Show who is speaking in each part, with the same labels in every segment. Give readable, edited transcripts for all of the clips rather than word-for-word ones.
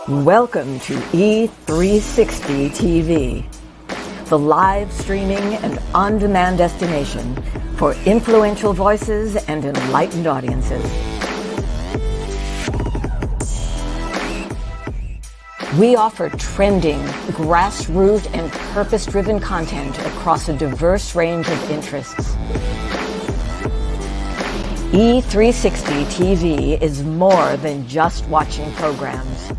Speaker 1: Welcome to E360 TV, the live streaming and on-demand destination for influential voices and enlightened audiences. We offer trending, grassroots, and purpose-driven content across a diverse range of interests. E360 TV is more than just watching programs.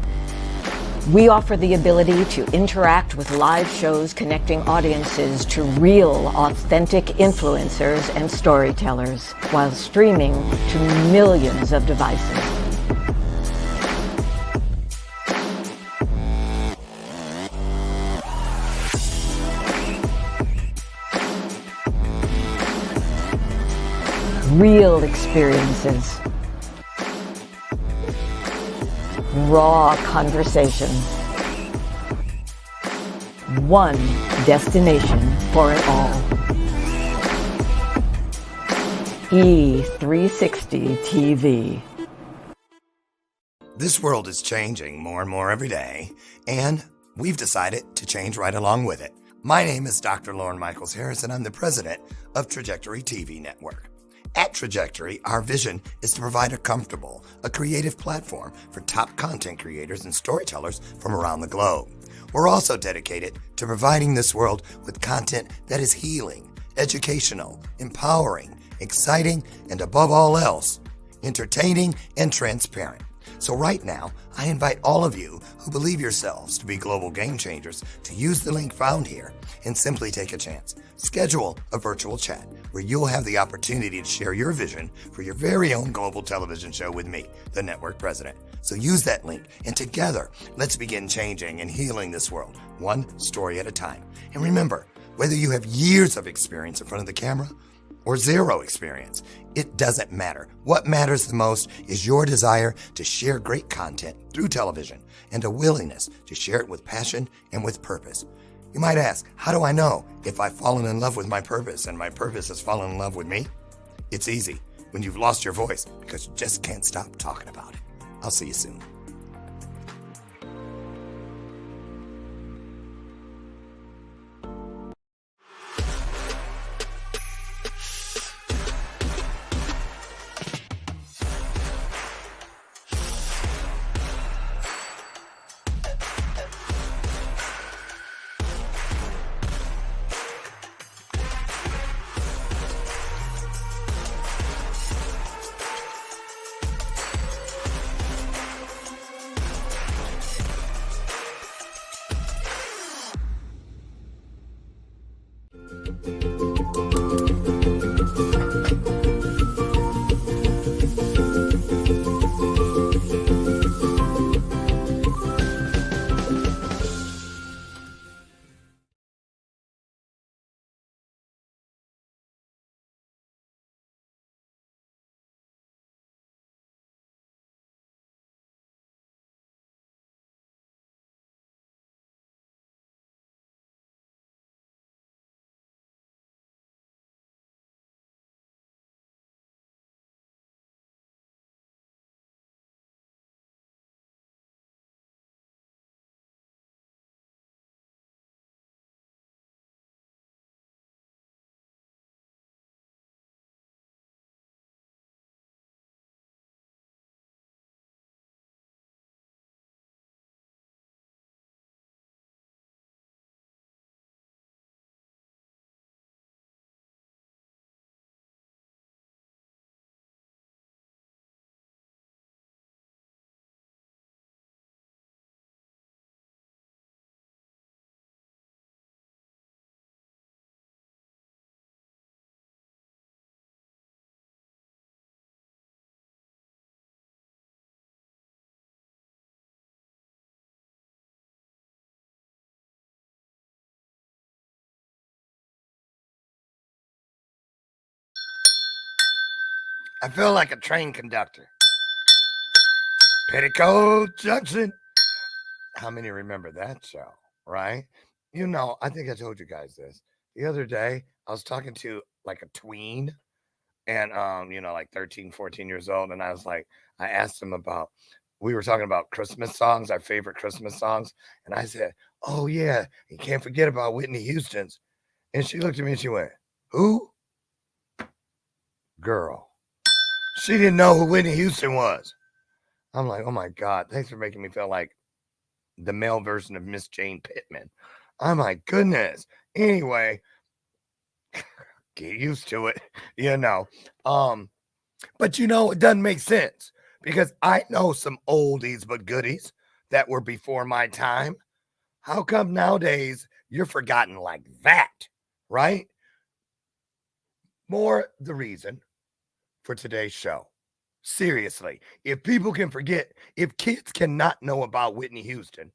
Speaker 1: We offer the ability to interact with live shows connecting audiences to real, authentic influencers and storytellers while streaming to millions of devices. Real experiences. Raw conversation. One destination for it all. E360 TV.
Speaker 2: This world is changing more and more every day, and we've decided to change right along with it. My name is Dr. Lauren Michaels Harris, and I'm the president of Trajectory TV Network. At Trajectory, our vision is to provide a creative platform for top content creators and storytellers from around the globe. We're also dedicated to providing this world with content that is healing, educational, empowering, exciting, and above all else, entertaining and transparent. So right now, I invite all of you who believe yourselves to be global game changers to use the link found here and simply take a chance. Schedule a virtual chat where you'll have the opportunity to share your vision for your very own global television show with me, the network president. So use that link, and together, let's begin changing and healing this world, one story at a time. And remember, whether you have years of experience in front of the camera or zero experience, it doesn't matter. What matters the most is your desire to share great content through television and a willingness to share it with passion and with purpose. You might ask, how do I know if I've fallen in love with my purpose and my purpose has fallen in love with me? It's easy when you've lost your voice because you just can't stop talking about it. I'll see you soon. I feel like a train conductor. Petticoat Junction. How many remember that show, right? You know, I think I told you guys this. The other day, I was talking to like a tween and, like 13, 14 years old. And I was like, I asked him about we were talking about Christmas songs, our favorite Christmas songs. And I said, oh, yeah, you can't forget about Whitney Houston's. And she looked at me and she went, who? Girl. She didn't know who Whitney Houston was. I'm like, oh my God, thanks for making me feel like the male version of Miss Jane Pittman. Oh my goodness. Anyway, get used to it, you know. But you know, it doesn't make sense because I know some oldies but goodies that were before my time. How come nowadays you're forgotten like that, right? More the reason for today's show. Seriously, if people can forget, if kids cannot know about Whitney Houston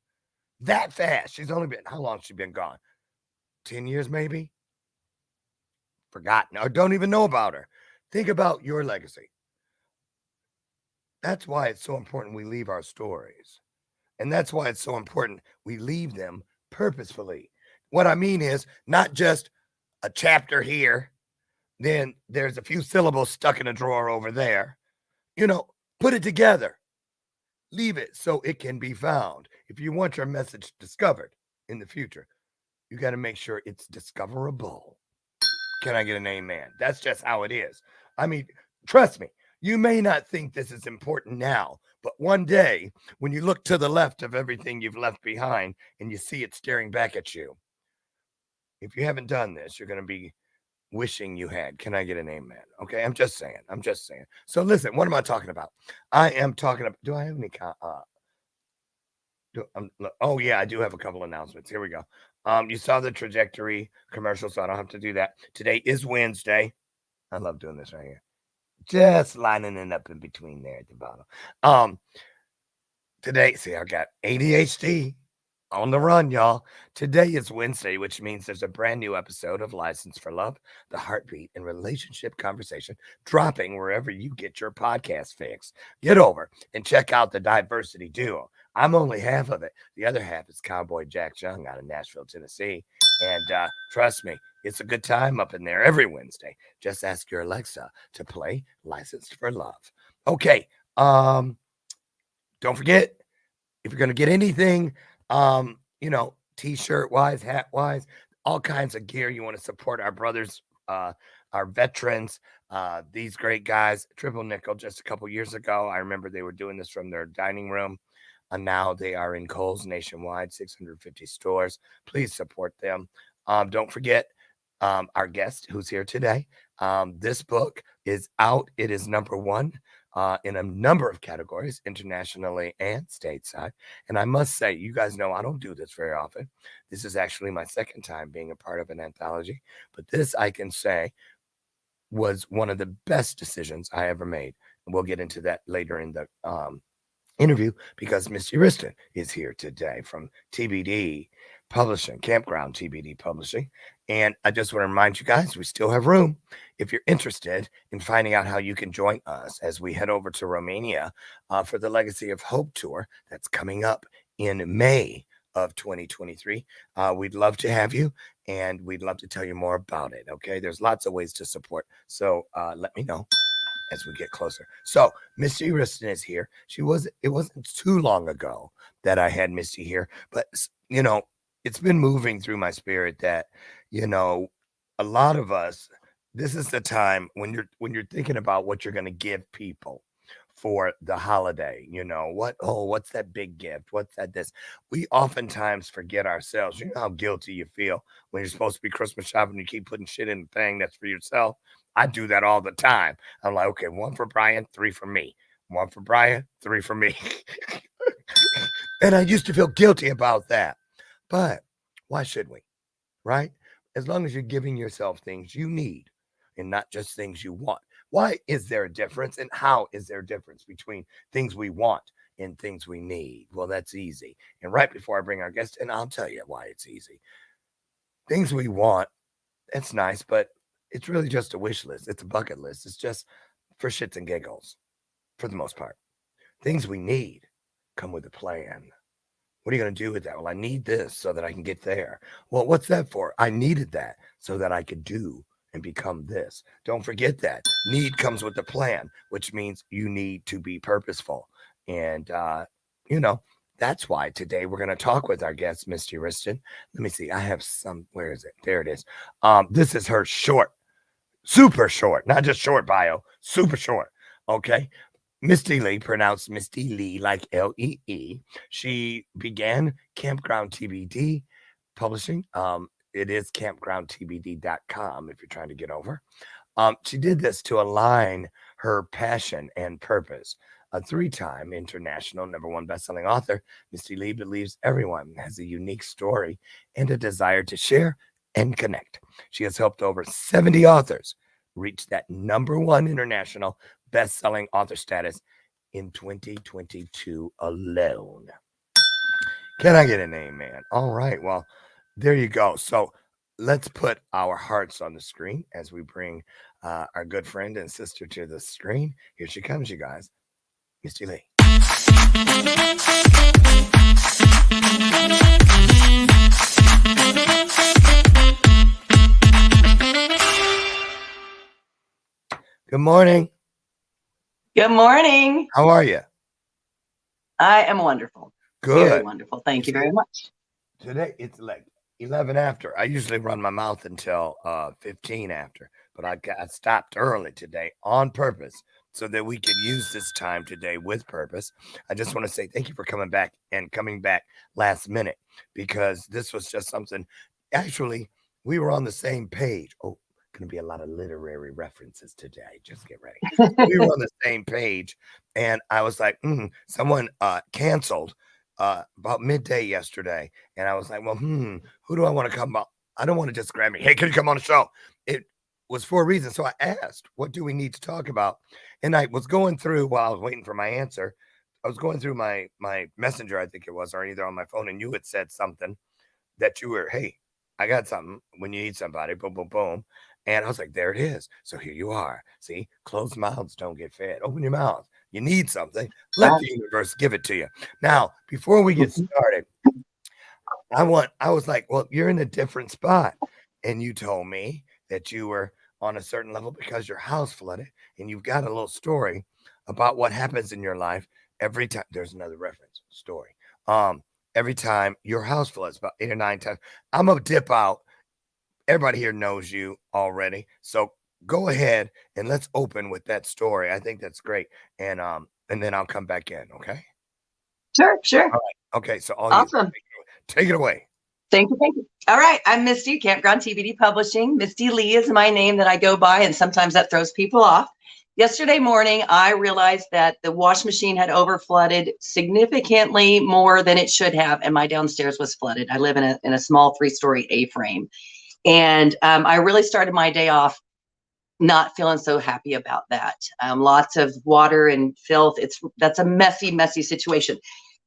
Speaker 2: that fast, she's only been, how long has she been gone? 10 years maybe? Forgotten or don't even know about her. Think about your legacy. That's why it's so important we leave our stories. And that's why it's so important we leave them purposefully. What I mean is not just a chapter here, then there's a few syllables stuck in a drawer over there. You know, put it together. Leave it so it can be found. If you want your message discovered in the future, you got to make sure it's discoverable. Can I get an amen? That's just how it is. I mean, trust me, you may not think this is important now, but one day when you look to the left of everything you've left behind and you see it staring back at you, if you haven't done this, you're going to be wishing you had. Can I get an amen? Okay, I'm just saying. So listen, what am I talking about? I am talking about, do I have any, oh yeah, I do have a couple announcements. Here we go. You saw the trajectory commercial, so I don't have to do that. Today is Wednesday. I love doing this right here. Just lining it up in between there at the bottom. Today, see, I got ADHD on the run, y'all. Today is Wednesday, which means there's a brand new episode of License for Love, the heartbeat and relationship conversation, dropping wherever you get your podcast fix. Get over and check out the diversity duo. I'm only half of it. The other half is Cowboy Jack Young out of Nashville, Tennessee. And trust me, it's a good time up in there every Wednesday. Just ask your Alexa to play Licensed for Love. Okay. Don't forget, if you're going to get anything, t-shirt wise, hat wise, all kinds of gear, you want to support our brothers, our veterans, these great guys. Triple Nickel, just a couple years ago, I remember they were doing this from their dining room, and now they are in Kohl's nationwide, 650 stores. Please support them. Don't forget our guest who's here today. This book is out. It is number one in a number of categories, internationally and stateside. And I must say, you guys know I don't do this very often. This is actually my second time being a part of an anthology. But this, I can say, was one of the best decisions I ever made. And we'll get into that later in the interview because Misty Wriston is here today from TBD Publishing, Campground TBD Publishing. And I just want to remind you guys, we still have room if you're interested in finding out how you can join us as we head over to Romania for the Legacy of Hope tour that's coming up in May of 2023. We'd love to have you, and we'd love to tell you more about it. Okay, there's lots of ways to support, so let me know as we get closer. So Misty Wriston is here. It wasn't too long ago that I had Misty here, but it's been moving through my spirit that, a lot of us, this is the time when you're thinking about what you're going to give people for the holiday. What's that big gift? What's that this? We oftentimes forget ourselves. You know how guilty you feel when you're supposed to be Christmas shopping, you keep putting shit in the thing that's for yourself. I do that all the time. I'm like, okay, 1 for Brian, 3 for me. 1 for Brian, 3 for me. And I used to feel guilty about that. But why should we? Right? As long as you're giving yourself things you need and not just things you want. Why is there a difference? And how is there a difference between things we want and things we need? Well, that's easy. And right before I bring our guest in, I'll tell you why it's easy. Things we want, it's nice, but it's really just a wish list. It's a bucket list. It's just for shits and giggles, for the most part. Things we need come with a plan. What are you going to do with that? Well, I need this so that I can get there. Well, what's that for? I needed that so that I could do and become this. Don't forget that. Need comes with a plan, which means you need to be purposeful. And, you know, that's why today we're going to talk with our guest, Misty Wriston. Let me see. I have some. Where is it? There it is. This is her short, super short, not just short bio, super short. Okay. Misty Lee, pronounced Misty Lee like Lee. She began Campground TBD Publishing. It is campgroundtbd.com if you're trying to get over. She did this to align her passion and purpose. A 3-time international #1 best-selling author, Misty Lee believes everyone has a unique story and a desire to share and connect. She has helped over 70 authors reach that #1 international best-selling author status in 2022 alone. Can I get an amen? All right. Well, there you go. So let's put our hearts on the screen as we bring our good friend and sister to the screen. Here she comes, you guys. Misty Lee. Good morning.
Speaker 3: Good morning.
Speaker 2: How are you?
Speaker 3: I am wonderful.
Speaker 2: Good.
Speaker 3: Very wonderful. Thank you very much.
Speaker 2: Today it's like 11 after. I usually run my mouth until 15 after, but I stopped early today on purpose so that we could use this time today with purpose. I just want to say thank you for coming back last minute, because this was just something. Actually, we were on the same page. Oh, going to be a lot of literary references today. Just get ready. We were on the same page, and I was like, someone canceled about midday yesterday, and I was like, well, who do I want to come up? I don't want to just grab me. Hey, can you come on the show? It was for a reason. So I asked, what do we need to talk about? And I was going through while I was waiting for my answer. I was going through my messenger, I think it was, or either on my phone, and you had said something that you were, hey, I got something when you need somebody, boom, boom, boom. And I was like, there it is. So here you are. See, closed mouths don't get fed. Open your mouth. You need something. Let the universe give it to you. Now, before we get started, I was like, well, you're in a different spot. And you told me that you were on a certain level because your house flooded, and you've got a little story about what happens in your life every time. There's another reference story. Every time your house floods, about 8 or 9 times. I'm going to dip out. Everybody here knows you already. So go ahead and let's open with that story. I think that's great. And then I'll come back in. Okay.
Speaker 3: Sure.
Speaker 2: All right. Okay. So
Speaker 3: awesome.
Speaker 2: Take it away.
Speaker 3: Thank you. All right. I'm Misty, Campground TBD Publishing. Misty Lee is my name that I go by, and sometimes that throws people off. Yesterday morning, I realized that the wash machine had overflooded significantly more than it should have, and my downstairs was flooded. I live in a small 3-story A-frame. And I really started my day off not feeling so happy about that. Lots of water and filth. That's a messy situation.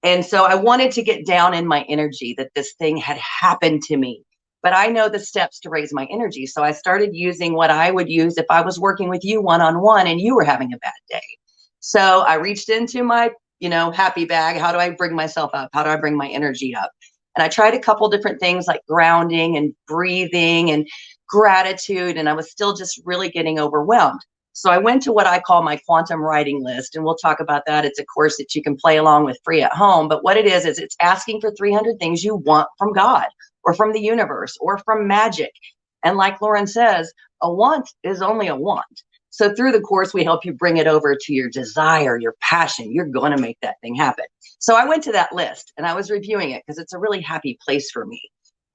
Speaker 3: And so I wanted to get down in my energy that this thing had happened to me. But I know the steps to raise my energy. So I started using what I would use if I was working with you one-on-one and you were having a bad day. So I reached into my, happy bag. How do I bring myself up? How do I bring my energy up? And I tried a couple different things like grounding and breathing and gratitude, and I was still just really getting overwhelmed. So I went to what I call my quantum writing list, and we'll talk about that. It's a course that you can play along with free at home. But what it is it's asking for 300 things you want from God or from the universe or from magic. And like Lauren says, a want is only a want. So through the course, we help you bring it over to your desire, your passion. You're going to make that thing happen. So I went to that list and I was reviewing it because it's a really happy place for me.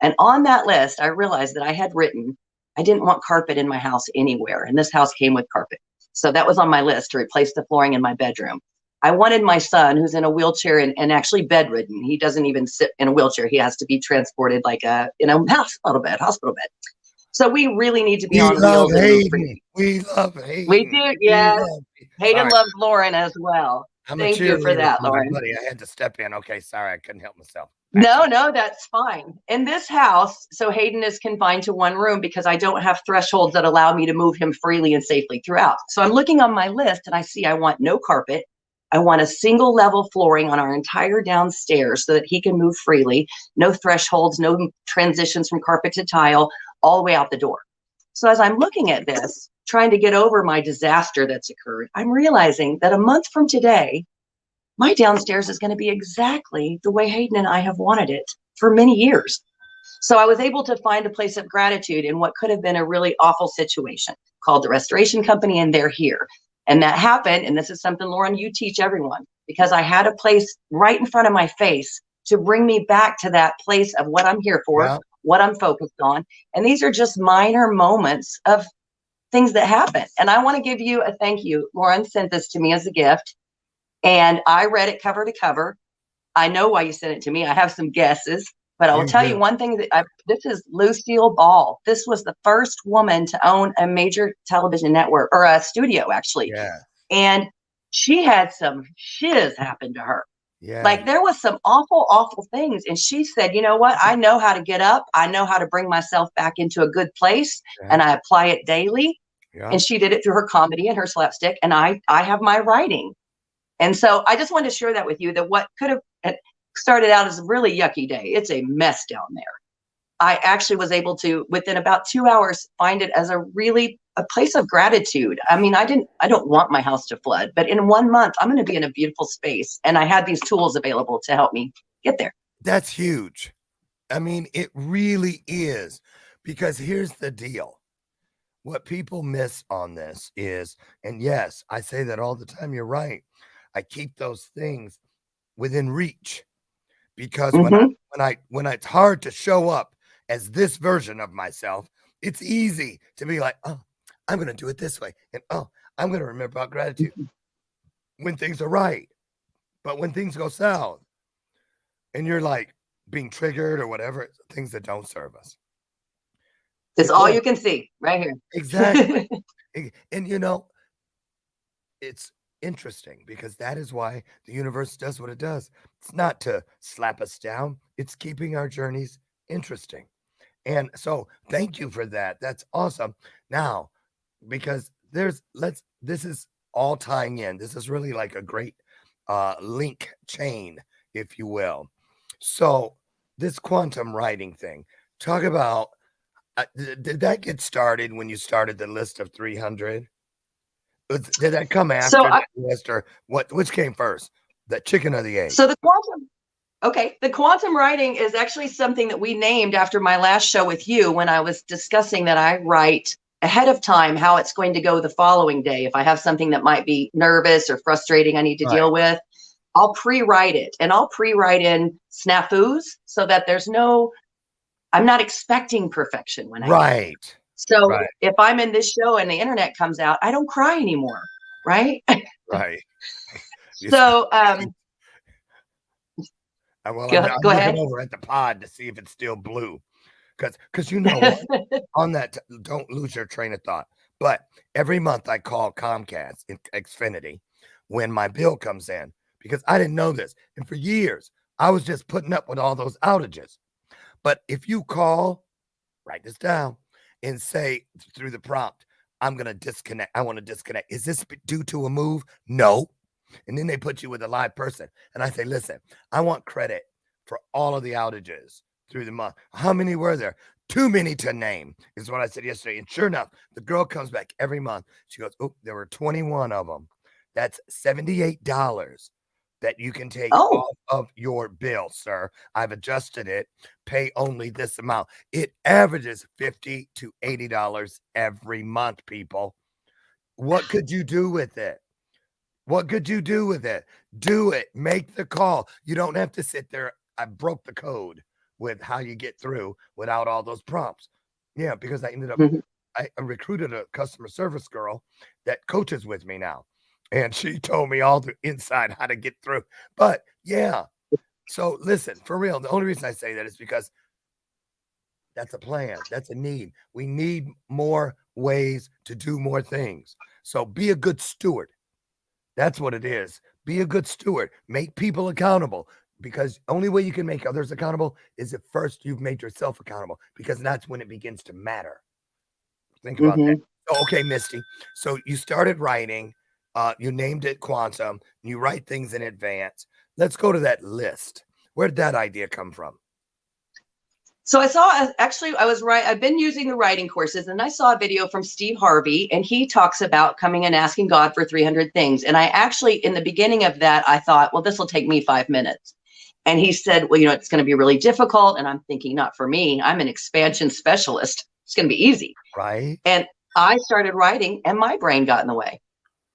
Speaker 3: And on that list, I realized that I had written, I didn't want carpet in my house anywhere. And this house came with carpet. So that was on my list to replace the flooring in my bedroom. I wanted my son, who's in a wheelchair and actually bedridden. He doesn't even sit in a wheelchair. He has to be transported like hospital bed. So we really need to be on wheels.
Speaker 2: We love Hayden.
Speaker 3: We do, yes. Hayden loves Lauren as well. Thank you for that, Lauren.
Speaker 2: Buddy, I had to step in. Okay, sorry, I couldn't help myself.
Speaker 3: No, that's fine. In this house, so Hayden is confined to one room because I don't have thresholds that allow me to move him freely and safely throughout. So I'm looking on my list and I see I want no carpet. I want a single level flooring on our entire downstairs so that he can move freely. No thresholds, no transitions from carpet to tile, all the way out the door. So as I'm looking at this, trying to get over my disaster that's occurred, I'm realizing that a month from today, my downstairs is going to be exactly the way Hayden and I have wanted it for many years. So I was able to find a place of gratitude in what could have been a really awful situation. Called the restoration company, and they're here. And that happened, and this is something, Lauren, you teach everyone, because I had a place right in front of my face to bring me back to that place of what I'm here for,
Speaker 2: Yeah.
Speaker 3: what I'm focused on. And these are just minor moments of things that happen. And I want to give you a thank you. Lauren sent this to me as a gift, and I read it cover to cover. I know why you sent it to me. I have some guesses, but I will tell you one thing that this is Lucille Ball. This was the first woman to own a major television network, or a studio, actually.
Speaker 2: Yeah.
Speaker 3: And she had some shiz happen to her.
Speaker 2: Yeah.
Speaker 3: Like, there was some awful, awful things. And she said, you know what? I know how to get up. I know how to bring myself back into a good place.
Speaker 2: Yeah.
Speaker 3: And I apply it daily.
Speaker 2: Yeah.
Speaker 3: And she did it through her comedy and her slapstick. And I have my writing. And so I just wanted to share that with you, that what could have started out as a really yucky day, it's a mess down there. I actually was able to, within about 2 hours, find it as a place of gratitude. I mean, I don't want my house to flood, but in 1 month, I'm going to be in a beautiful space. And I had these tools available to help me get there.
Speaker 2: That's huge. I mean, it really is, because here's the deal. What people miss on this is, and yes, I say that all the time. You're right. I keep those things within reach, because when it's hard to show up as this version of myself, it's easy to be like, oh, I'm going to do it this way. And oh, I'm going to remember about gratitude when things are right. But when things go south and you're like being triggered or whatever, things that don't serve us.
Speaker 3: It's all you can see right here.
Speaker 2: Exactly. And you know, it's interesting, because that is why the universe does what it does. It's not to slap us down. It's keeping our journeys interesting. And so thank you for that. That's awesome. Now, because this is all tying in. This is really like a great link chain, if you will. So this quantum writing thing, talk about, did that get started when you started the list of 300? Did that come after the list, or what? Which came first, the chicken or the egg?
Speaker 3: So the quantum writing is actually something that we named after my last show with you, when I was discussing that I write ahead of time how it's going to go the following day. If I have something that might be nervous or frustrating I need to deal with, I'll pre-write it, and I'll pre-write in snafus so that I'm not expecting perfection when I do it. So if I'm in this show and the internet comes out, I don't cry anymore, right?
Speaker 2: Right.
Speaker 3: So
Speaker 2: I'm
Speaker 3: go ahead.
Speaker 2: looking over at the pod to see if it's still blue, because you know what? On that, don't lose your train of thought. But every month I call Comcast in Xfinity when my bill comes in, because I didn't know this, and for years I was just putting up with all those outages. But if you call, write this down, and say through the prompt, I'm going to disconnect. I want to disconnect. Is this due to a move? No. And then they put you with a live person. And I say, listen, I want credit for all of the outages through the month. How many were there? Too many to name, is what I said yesterday. And sure enough, the girl comes back every month. She goes, oh, there were 21 of them. That's $78 that you can take off of your bill, sir. I've adjusted it. Pay only this amount. It averages $50 to $80 every month, people. What could you do with it? What could you do with it? Do it. Make the call. You don't have to sit there. I broke the code with how you get through without all those prompts. Yeah, because I ended up, I recruited a customer service girl that coaches with me now. And she told me all the inside how to get through. But yeah, so listen, for real, the only reason I say that is because that's a plan. That's a need. We need more ways to do more things. So be a good steward. That's what it is. Be a good steward. Make people accountable, because only way you can make others accountable is if first you've made yourself accountable, because that's when it begins to matter. Think about that. So, okay, Misty. So you started writing. You named it Quantum. You write things in advance. Let's go to that list. Where did that idea come from?
Speaker 3: So I saw, actually, I've been using the writing courses, and I saw a video from Steve Harvey, and he talks about coming and asking God for 300 things. And I actually, in the beginning of that, I thought, well, this will take me 5 minutes. And he said, well, it's going to be really difficult. And I'm thinking, not for me. I'm an expansion specialist. It's going to be easy.
Speaker 2: Right.
Speaker 3: And I started writing, and my brain got in the way.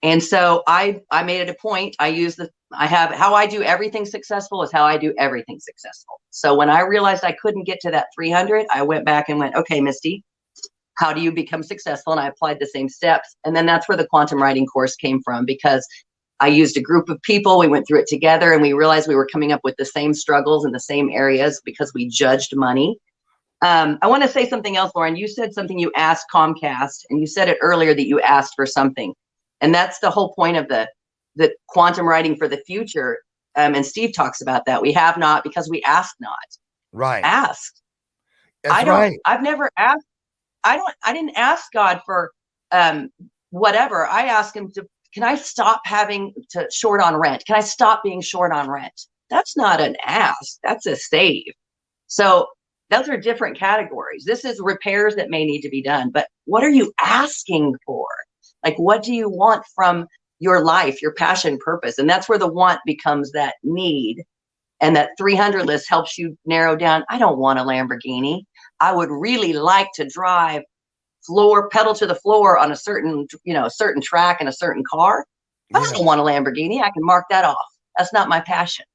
Speaker 3: And so I made it a point. How I do everything successful is how I do everything successful. So when I realized I couldn't get to that 300, I went back and went, okay, Misty, how do you become successful? And I applied the same steps. And then that's where the quantum writing course came from, because I used a group of people. We went through it together, and we realized we were coming up with the same struggles in the same areas because we judged money. I want to say something else, Lauren. You said something, you asked Comcast, and you said it earlier that you asked for something. And that's the whole point of the quantum writing for the future. And Steve talks about that. We have not because we asked not.
Speaker 2: Right.
Speaker 3: Asked.
Speaker 2: That's right.
Speaker 3: I've never asked. I didn't ask God for whatever. I asked him can I stop having to short on rent? Can I stop being short on rent? That's not an ask. That's a save. So those are different categories. This is repairs that may need to be done. But what are you asking for? Like, what do you want from your life, your passion, purpose? And that's where the want becomes that need. And that 300 list helps you narrow down. I don't want a Lamborghini. I would really like to drive pedal to the floor on a certain track in a certain car. I don't want a Lamborghini. I can mark that off. That's not my passion.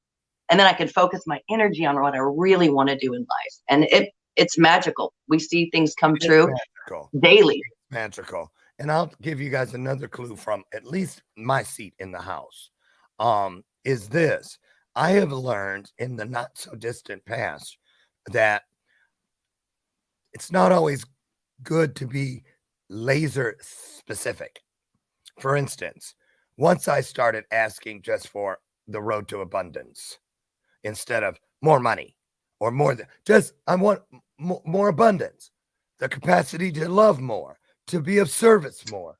Speaker 3: And then I can focus my energy on what I really want to do in life. And it's magical. We see things come true daily.
Speaker 2: Magical. And I'll give you guys another clue from at least my seat in the house. Is this: I have learned in the not so distant past that it's not always good to be laser specific. For instance, once I started asking just for the road to abundance instead of more money or more than just, I want more abundance, the capacity to love more, to be of service more,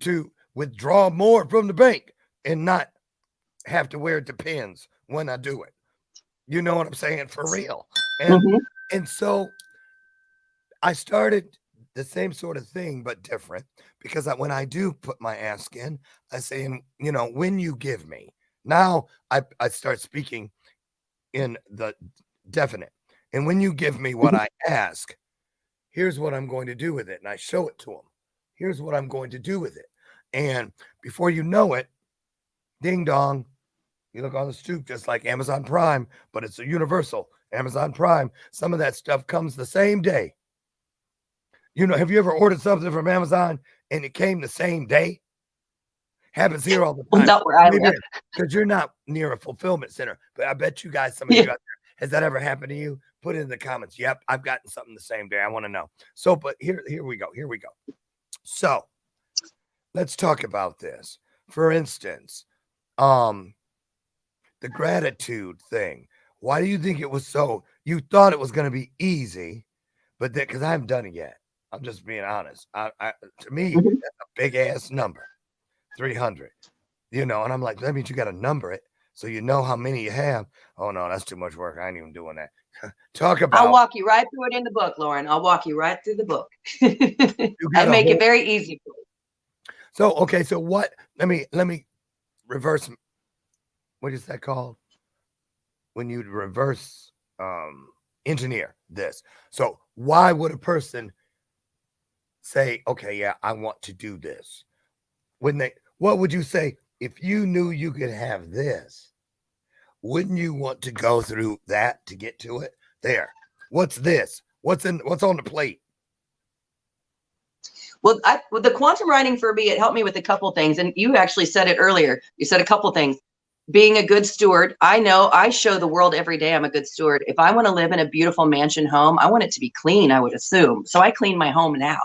Speaker 2: to withdraw more from the bank and not have to wear Depends when I do it. You know what I'm saying? For real. And so I started the same sort of thing, but different, because when I do put my ask in, I say, when you give me, now I start speaking in the definite. And when you give me what I ask, here's what I'm going to do with it. And I show it to them. Here's what I'm going to do with it. And before you know it, ding dong, you look on the stoop, just like Amazon Prime, but it's a universal Amazon Prime. Some of that stuff comes the same day. Have you ever ordered something from Amazon and it came the same day? Happens here all the time.
Speaker 3: Not where I live.
Speaker 2: Because you're not near a fulfillment center. But I bet you guys, some of you out there, has that ever happened to you? Put it in the comments. Yep, I've gotten something the same day. I want to know. So, but here we go. Here we go. So let's talk about this. For instance, the gratitude thing. Why do you think it was you thought it was going to be easy, but then, because I haven't done it yet. I'm just being honest. To me, that's a big ass number, 300, and I'm like, that means you got to number it so you know how many you have. Oh no, that's too much work. I ain't even doing that.
Speaker 3: I'll walk you right through it in the book, Lauren. I'll walk you right through the book. I make it very easy for you.
Speaker 2: So, okay. So what, let me reverse. What is that called? When you reverse engineer this. So why would a person say, okay, yeah, I want to do this? What would you say if you knew you could have this? Wouldn't you want to go through that to get to it? There. What's this? What's on the plate?
Speaker 3: Well, with the quantum writing for me, it helped me with a couple things. And you actually said it earlier. You said a couple things. Being a good steward. I know I show the world every day I'm a good steward. If I want to live in a beautiful mansion home, I want it to be clean, I would assume. So I clean my home now.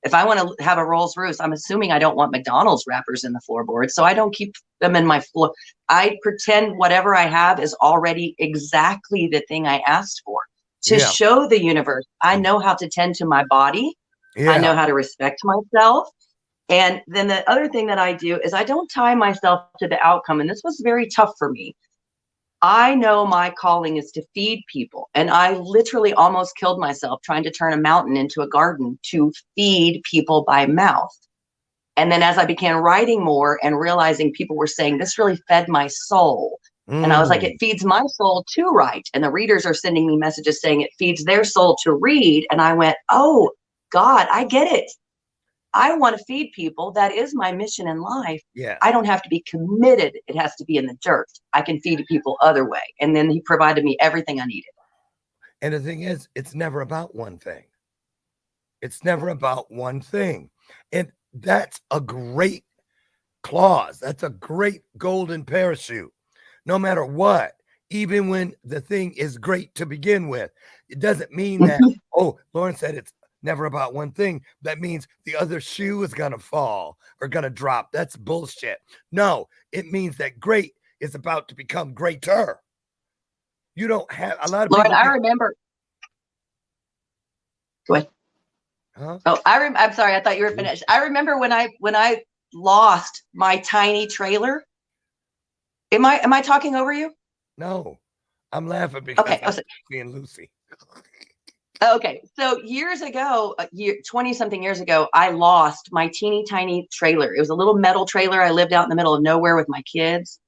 Speaker 3: If I want to have a Rolls Royce, I'm assuming I don't want McDonald's wrappers in the floorboards. So I don't keep them in my floor. I pretend whatever I have is already exactly the thing I asked for to show the universe. I know how to tend to my body. Yeah. I know how to respect myself. And then the other thing that I do is I don't tie myself to the outcome. And this was very tough for me. I know my calling is to feed people. And I literally almost killed myself trying to turn a mountain into a garden to feed people by mouth. And then as I began writing more and realizing people were saying, this really fed my soul. And I was like, it feeds my soul to write. And the readers are sending me messages saying it feeds their soul to read. And I went, oh, God, I get it. I want to feed people. That is my mission in life.
Speaker 2: Yeah.
Speaker 3: I don't have to be committed. It has to be in the dirt. I can feed people other way. And then he provided me everything I needed.
Speaker 2: And the thing is, it's never about one thing. It's never about one thing. And that's a great clause. That's a great golden parachute. No matter what, even when the thing is great to begin with, it doesn't mean that, oh, Lauren said it's never about one thing. That means the other shoe is going to fall or going to drop. That's bullshit. No, it means that great is about to become greater. You don't have a lot of
Speaker 3: Lauren,
Speaker 2: people.
Speaker 3: I remember. Go ahead.
Speaker 2: Huh?
Speaker 3: Oh, I'm sorry. I thought you were finished. I remember when I lost my tiny trailer. Am I talking over you?
Speaker 2: No, I'm laughing because
Speaker 3: okay.
Speaker 2: I'm seeing Lucy.
Speaker 3: Okay, so years ago, 20-something years ago, I lost my teeny tiny trailer. It was a little metal trailer. I lived out in the middle of nowhere with my kids.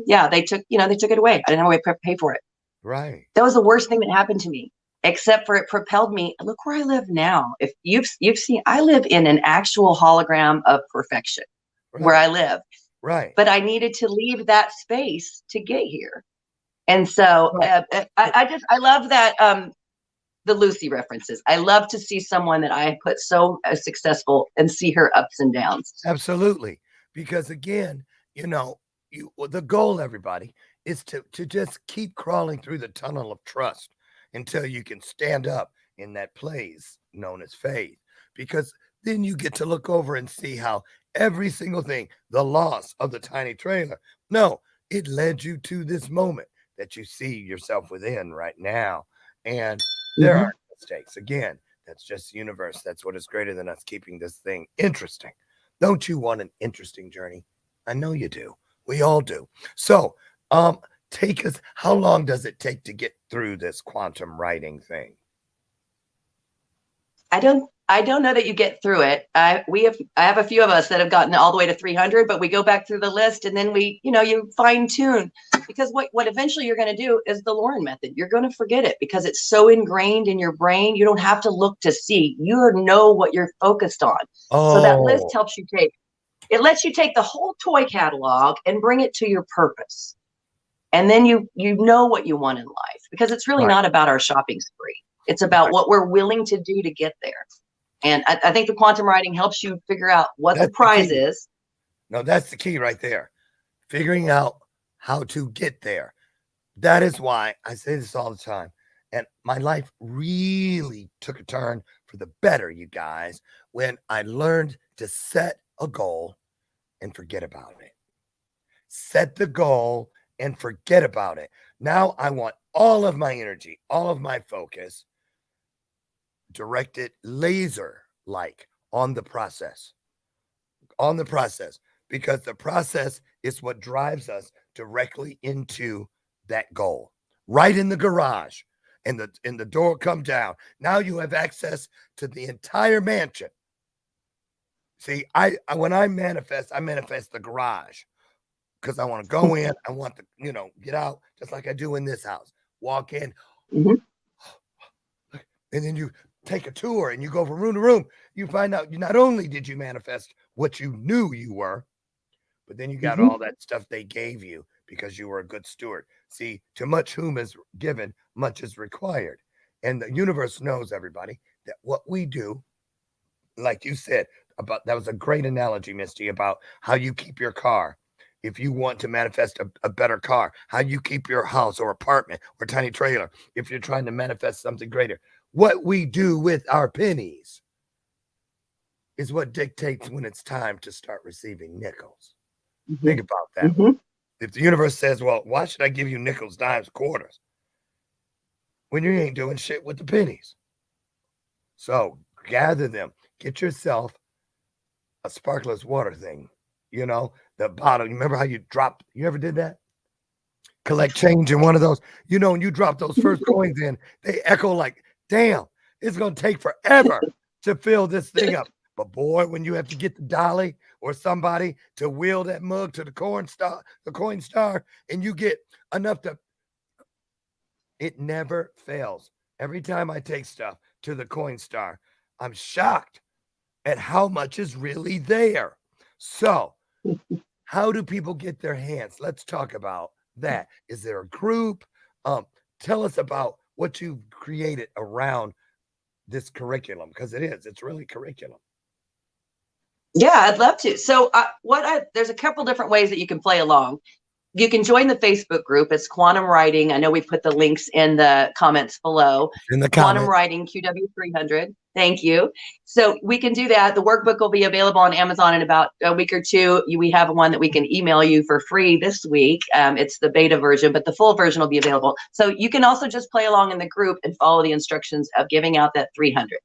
Speaker 3: Yeah, they took it away. I didn't have a way to pay for it.
Speaker 2: Right.
Speaker 3: That was the worst thing that happened to me, except for it propelled me. Look where I live now. If you've seen, I live in an actual hologram of perfection where I live.
Speaker 2: Right.
Speaker 3: But I needed to leave that space to get here. And so I love that. The Lucy references. I love to see someone that I put so successful and see her ups and downs.
Speaker 2: Absolutely. Because again, the goal, everybody, is to just keep crawling through the tunnel of trust until you can stand up in that place known as faith. Because then you get to look over and see how every single thing, the loss of the tiny trailer, no, it led you to this moment that you see yourself within right now. And there are mistakes. Again, that's just the universe. That's what is greater than us keeping this thing interesting. Don't you want an interesting journey? I know you do. We all do. So, take us. How long does it take to get through this quantum writing thing?
Speaker 3: I don't know that you get through it. I have a few of us that have gotten all the way to 300, but we go back through the list and then you fine tune, because what eventually you're going to do is the Lauren method. You're going to forget it because it's so ingrained in your brain. You don't have to look to see. You know what you're focused on. So that list helps you lets you take the whole toy catalog and bring it to your purpose. And then you know what you want in life, because it's really not about our shopping spree. It's about what we're willing to do to get there. And I think the quantum writing helps you figure out what the prize is.
Speaker 2: No, that's the key right there. Figuring out how to get there. That is why I say this all the time. And my life really took a turn for the better, you guys, when I learned to set a goal and forget about it. Set the goal and forget about it. Now I want all of my energy, all of my focus directed laser-like on the process. Because the process is what drives us directly into that goal. Right in the garage, and the door come down. Now you have access to the entire mansion. See, when I manifest the garage, because I want to go in, I want to, get out, just like I do in this house. Walk in, and then you take a tour and you go from room to room. You find out not only did you manifest what you knew you were, but then you got all that stuff they gave you because you were a good steward. See, to much whom is given, much is required. And the universe knows, everybody, that what we do, like you said, that was a great analogy, Misty, about how you keep your car. If you want to manifest a better car, how you keep your house or apartment or tiny trailer, if you're trying to manifest something greater. What we do with our pennies is what dictates when it's time to start receiving nickels. Think about that. If the universe says, well, why should I give you nickels, dimes, quarters when you ain't doing shit with the pennies? So gather them. Get yourself a sparkless water thing. The bottle. You remember how you ever did that? collect change in one of those, you know, and you drop those first coins in, they echo like, damn, it's going to take forever to fill this thing up. But boy, when you have to get the dolly or somebody to wheel that mug to the coin star, and you get enough to, it never fails. Every time I take stuff to the coin star, I'm shocked at how much is really there. So how do people get their hands? Let's talk about that. Is there a group? Tell us about what you've created around this curriculum, because it's really curriculum.
Speaker 3: Yeah, I'd love to. So there's a couple different ways that you can play along. You can join the Facebook group. It's Quantum Writing. I know we put the links in the comments below.
Speaker 2: In the
Speaker 3: Quantum Writing QW300. Thank you. So we can do that. The workbook will be available on Amazon in about a week or two. We have one that we can email you for free this week. It's the beta version, but the full version will be available. So you can also just play along in the group and follow the instructions of giving out that 300.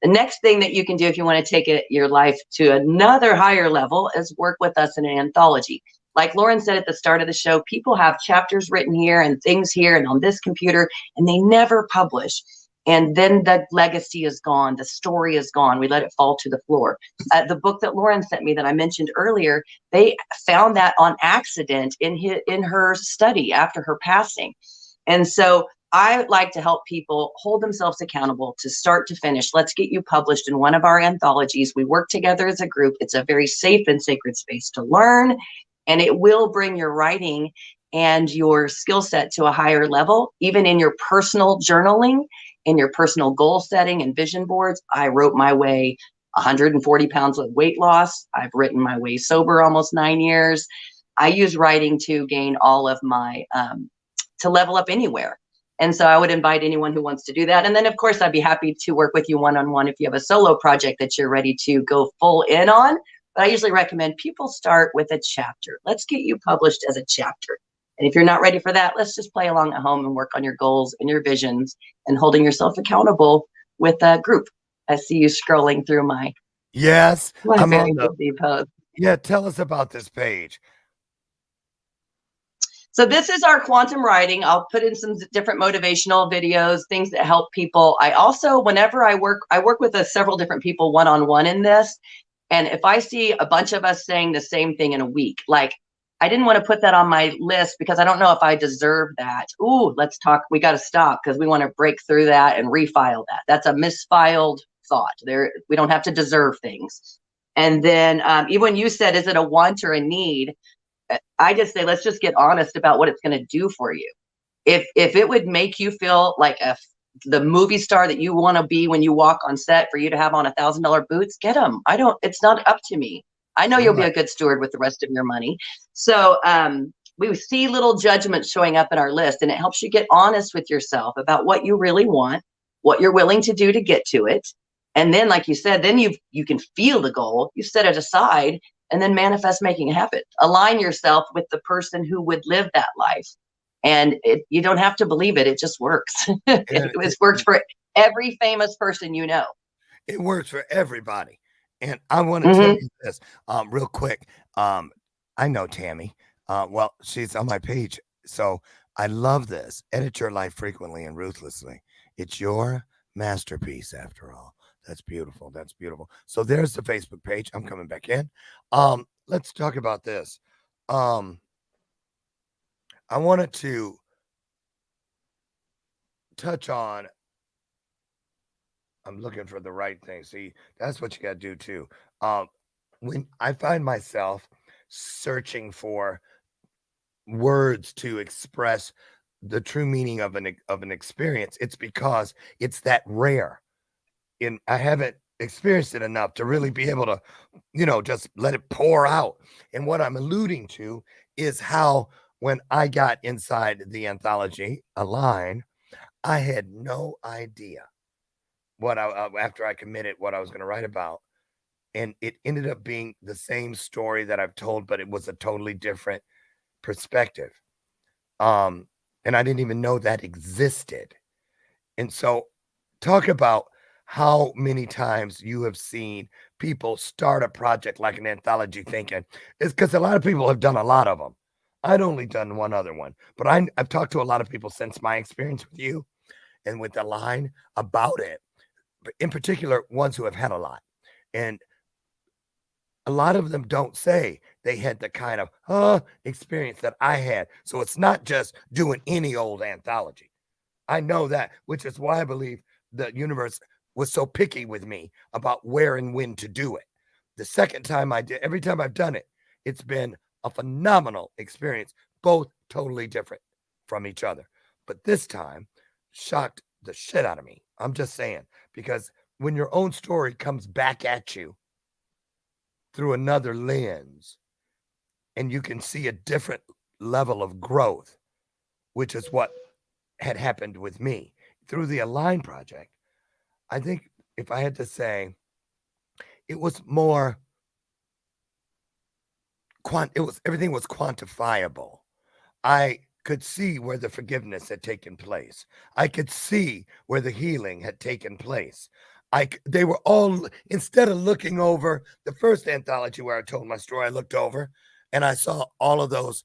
Speaker 3: The next thing that you can do if you want to take your life to another higher level is work with us in an anthology. Like Lauren said at the start of the show, people have chapters written here and things here and on this computer, and they never publish. And then the legacy is gone. The story is gone. We let it fall to the floor. The book that Lauren sent me that I mentioned earlier, they found that on accident in her study after her passing. And so I like to help people hold themselves accountable to start to finish. Let's get you published in one of our anthologies. We work together as a group. It's a very safe and sacred space to learn, and it will bring your writing and your skill set to a higher level, even in your personal journaling, in your personal goal setting and vision boards. I wrote my way 140 pounds of weight loss. I've written my way sober almost 9 years. I use writing to gain all of my, to level up anywhere. And so I would invite anyone who wants to do that. And then, of course, I'd be happy to work with you one-on-one if you have a solo project that you're ready to go full in on. But I usually recommend people start with a chapter. Let's get you published as a chapter. And if you're not ready for that, let's just play along at home and work on your goals and your visions and holding yourself accountable with a group. I see you scrolling through my
Speaker 2: I'm
Speaker 3: very
Speaker 2: on
Speaker 3: busy post.
Speaker 2: Yeah, tell us about this page.
Speaker 3: So this is our quantum writing. I'll put in some different motivational videos, things that help people. I also, whenever I work with several different people one-on-one in this. And if I see a bunch of us saying the same thing in a week, like I didn't want to put that on my list because I don't know if I deserve that. Ooh, let's talk. We got to stop because we want to break through that and refile that. That's a misfiled thought. We don't have to deserve things. And then even when you said, is it a want or a need? I just say, let's just get honest about what it's going to do for you. If it would make you feel like the movie star that you want to be when you walk on set, for you to have on $1,000 boots, get them. It's not up to me. I know you'll be a good steward with the rest of your money. So we see little judgments showing up in our list, and it helps you get honest with yourself about what you really want, what you're willing to do to get to it. And then, like you said, then you can feel the goal, you set it aside, and then manifest making it happen. Align yourself with the person who would live that life. And you don't have to believe it. It just works. It works for every famous person you know.
Speaker 2: It works for everybody. And I want to tell you this real quick. I know Tammy. Well, she's on my page. So I love this. Edit your life frequently and ruthlessly. It's your masterpiece, after all. That's beautiful. That's beautiful. So there's the Facebook page. I'm coming back in. Let's talk about this. I wanted to touch on, I'm looking for the right thing. See, that's what you got to do too. When I find myself searching for words to express the true meaning of an experience, it's because it's that rare. I haven't experienced it enough to really be able to, just let it pour out. And what I'm alluding to is how when I got inside the anthology, Align, I had no idea after I committed what I was going to write about. And it ended up being the same story that I've told, but it was a totally different perspective. And I didn't even know that existed. And so talk about how many times you have seen people start a project like an anthology thinking it's because a lot of people have done a lot of them. I'd only done one other one, but I've talked to a lot of people since my experience with you and with the line about it, but in particular, ones who have had a lot. And a lot of them don't say they had the kind of experience that I had. So it's not just doing any old anthology. I know that, which is why I believe the universe was so picky with me about where and when to do it. The second time I did, every time I've done it, it's been a phenomenal experience, both totally different from each other. But this time shocked the shit out of me. I'm just saying, because when your own story comes back at you through another lens and you can see a different level of growth, which is what had happened with me through the Align project. I think if I had to say, it was more everything was quantifiable. I could see where the forgiveness had taken place. I could see where the healing had taken place. They were all, instead of looking over the first anthology where I told my story, I looked over and I saw all of those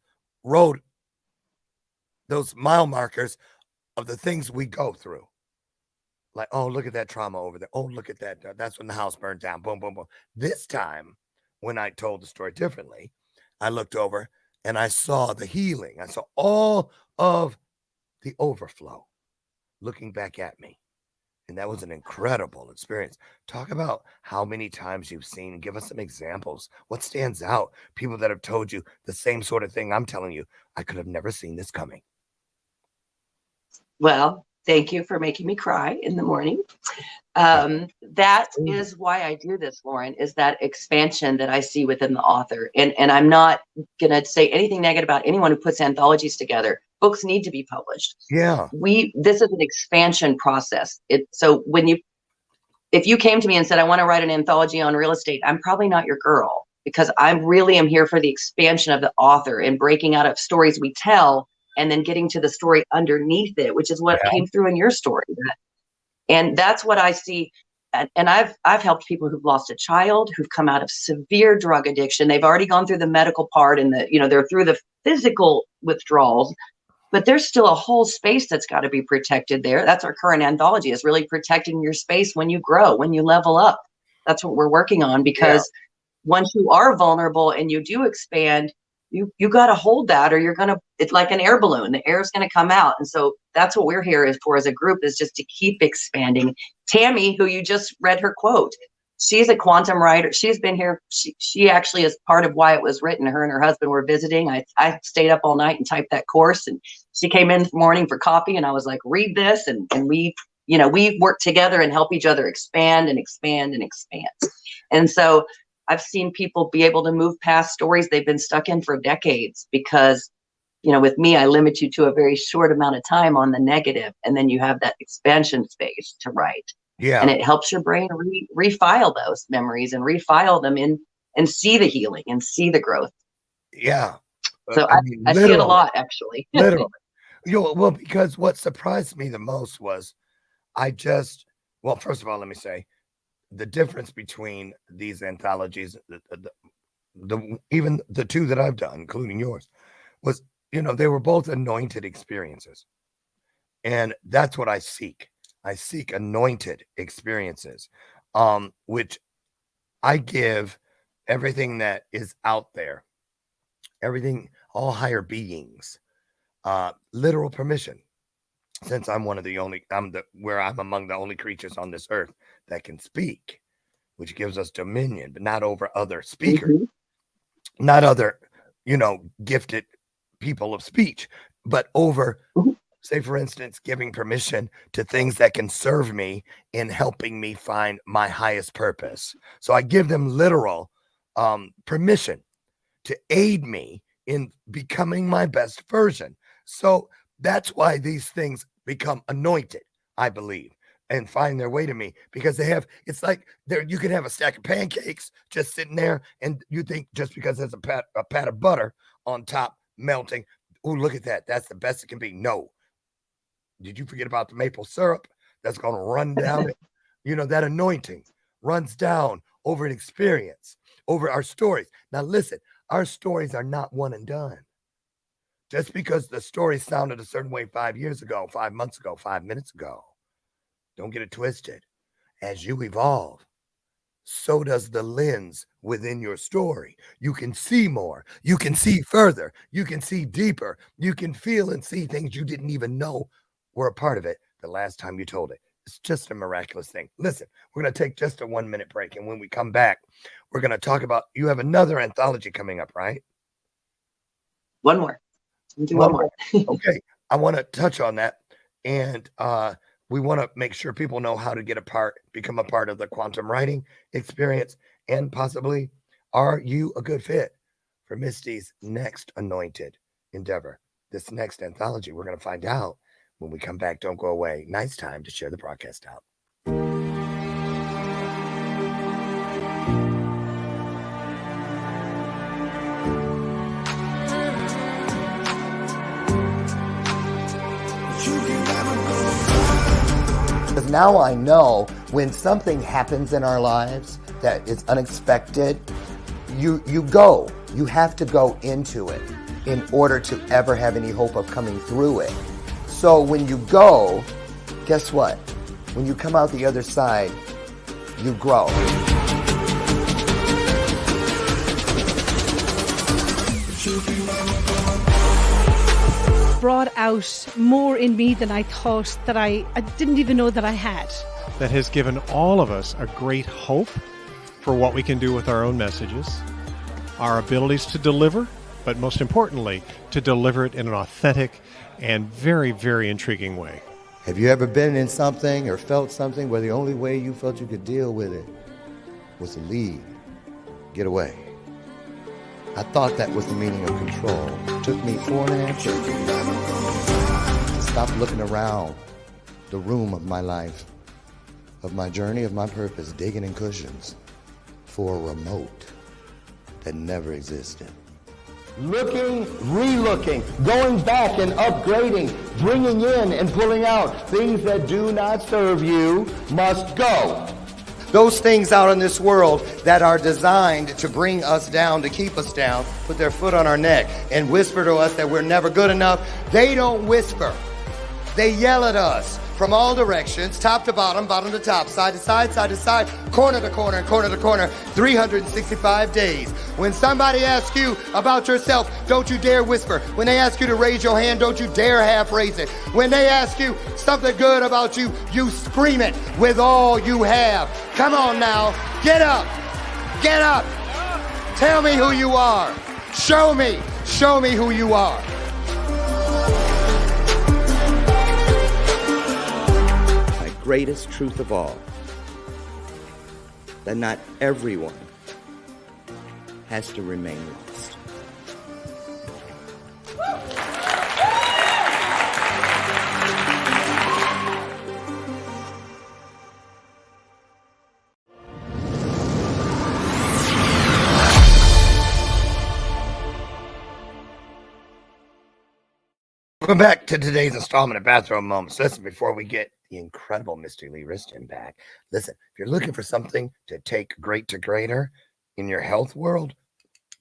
Speaker 2: mile markers of the things we go through. Like, oh, look at that trauma over there. Oh, look at that. That's when the house burned down. Boom, boom, boom. This time, when I told the story differently, I looked over and I saw the healing. I saw all of the overflow looking back at me. And that was an incredible experience. Talk about how many times you've seen. Give us some examples. What stands out? People that have told you the same sort of thing I'm telling you. I could have never seen this coming.
Speaker 3: Well, thank you for making me cry in the morning. That is why I do this, Lauren, is that expansion that I see within the author. And I'm not going to say anything negative about anyone who puts anthologies together. Books need to be published.
Speaker 2: Yeah.
Speaker 3: This is an expansion process. So if you came to me and said, I want to write an anthology on real estate, I'm probably not your girl, because I really am here for the expansion of the author and breaking out of stories we tell and then getting to the story underneath it, which is what came through in your story. And that's what I see. And I've helped people who've lost a child, who've come out of severe drug addiction. They've already gone through the medical part and they're through the physical withdrawals, but there's still a whole space that's got to be protected there. That's our current anthology, is really protecting your space when you grow, when you level up. That's what we're working on, because once you are vulnerable and you do expand, you got to hold that, or it's like an air balloon. The air is going to come out. And so that's what we're here for as a group, is just to keep expanding. Tammy, who you just read her quote, she's a quantum writer. She's been here. She actually is part of why it was written. Her and her husband were visiting. I stayed up all night and typed that course, and she came in the morning for coffee, and I was like, read this. And we work together and help each other expand and expand and expand. And so I've seen people be able to move past stories they've been stuck in for decades, because, with me, I limit you to a very short amount of time on the negative, and then you have that expansion space to write.
Speaker 2: Yeah.
Speaker 3: And it helps your brain refile those memories and refile them and see the healing and see the growth.
Speaker 2: Yeah.
Speaker 3: So I see it a lot, actually.
Speaker 2: Literally. Well, because what surprised me the most was first of all, let me say, the difference between these anthologies, even the two that I've done, including yours, was, they were both anointed experiences. And that's what I seek. I seek anointed experiences, which I give everything that is out there, everything, all higher beings, literal permission. Since I'm among the only creatures on this earth that can speak, which gives us dominion, but not over other speakers, not other, gifted people of speech, but over, say, for instance, giving permission to things that can serve me in helping me find my highest purpose. So I give them literal permission to aid me in becoming my best version. So that's why these things become anointed, I believe, and find their way to me, because it's like you can have a stack of pancakes just sitting there, and you think just because there's a pat of butter on top melting, oh, look at that, that's the best it can be. No. Did you forget about the maple syrup that's going to run down it? That anointing runs down over an experience, over our stories. Now, listen, our stories are not one and done. Just because the story sounded a certain way 5 years ago, 5 months ago, 5 minutes ago, don't get it twisted. As you evolve, so does the lens within your story. You can see more. You can see further. You can see deeper. You can feel and see things you didn't even know were a part of it the last time you told it. It's just a miraculous thing. Listen, we're going to take just a 1 minute break. And when we come back, we're going to talk about, you have another anthology coming up, right?
Speaker 3: One more. Do one more.
Speaker 2: Okay. I want to touch on that. And we want to make sure people know how to become a part of the quantum writing experience. And possibly, are you a good fit for Misty's next anointed endeavor? This next anthology, we're going to find out when we come back. Don't go away. Nice time to share the broadcast out. Because now I know when something happens in our lives that is unexpected, you have to go into it in order to ever have any hope of coming through it. So when you go, guess what? When you come out the other side, you grow.
Speaker 4: Brought out more in me than I thought that I didn't even know that I had.
Speaker 5: That has given all of us a great hope for what we can do with our own messages, our abilities to deliver, but most importantly, to deliver it in an authentic and very, very intriguing way.
Speaker 6: Have you ever been in something or felt something where the only way you felt you could deal with it was to leave, get away? I thought that was the meaning of control. It took me 4.5 years to stop looking around the room of my life, of my journey, of my purpose, digging in cushions for a remote that never existed.
Speaker 7: Looking, re-looking, going back and upgrading, bringing in and pulling out. Things that do not serve you must go.
Speaker 2: Those things out in this world that are designed to bring us down, to keep us down, put their foot on our neck and whisper to us that we're never good enough, they don't whisper. They yell at us from all directions, top to bottom, bottom to top, side to side, side to side, corner to corner, and corner to corner, 365 days. When somebody asks you about yourself, don't you dare whisper. When they ask you to raise your hand, don't you dare half raise it. When they ask you something good about you, you scream it with all you have. Come on now, get up, get up. Tell me who you are. Show me who you are.
Speaker 7: Greatest truth of all, that not everyone has to remain lost.
Speaker 2: Welcome back to today's installment of Bathrobe Moments. Listen, before we get the incredible Mistilei Wriston back, listen, if you're looking for something to take great to greater in your health world,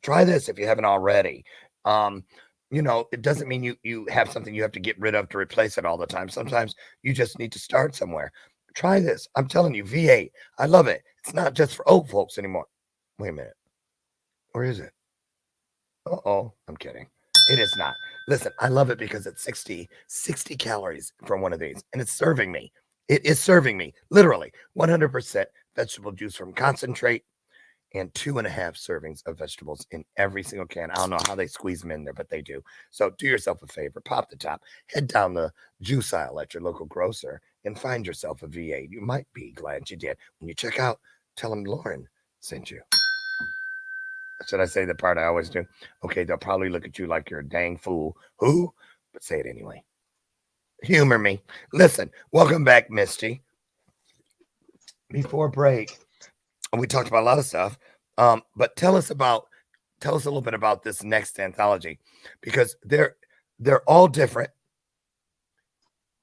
Speaker 2: try this if you haven't already. It doesn't mean you have something you have to get rid of to replace it all the time. Sometimes you just need to start somewhere. Try this. I'm telling you, V8, I love it. It's not just for old folks anymore. Wait a minute. Or is it? Uh-oh, I'm kidding. It is not. Listen, I love it because it's 60 calories from one of these, and it's serving me. It is serving me, literally, 100% vegetable juice from concentrate and 2.5 servings of vegetables in every single can. I don't know how they squeeze them in there, but they do. So do yourself a favor, pop the top, head down the juice aisle at your local grocer, and find yourself a V8. You might be glad you did. When you check out, tell them Lauren sent you. Should I say the part I always do? Okay, they'll probably look at you like you're a dang fool. Who? But say it anyway. Humor me. Listen, welcome back, Misty. Before break, we talked about a lot of stuff, but tell us a little bit about this next anthology, because they're all different,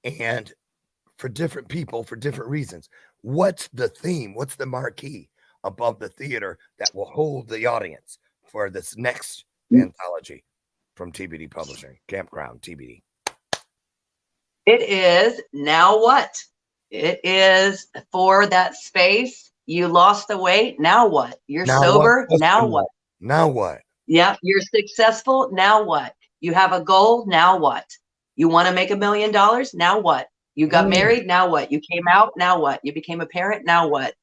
Speaker 2: and for different people, for different reasons. What's the theme? What's the marquee above the theater that will hold the audience for this next anthology? from TBD Publishing, Campground TBD?
Speaker 3: It is now what? It is for that space. You lost the weight. Now what? You're
Speaker 2: Now
Speaker 3: sober.
Speaker 2: what?
Speaker 3: Now what?
Speaker 2: Now what?
Speaker 3: Yeah. You're successful. Now what? You have a goal. Now what? You want to make $1 million. Now what? You got married. Now what? You came out. Now what? You became a parent. Now what?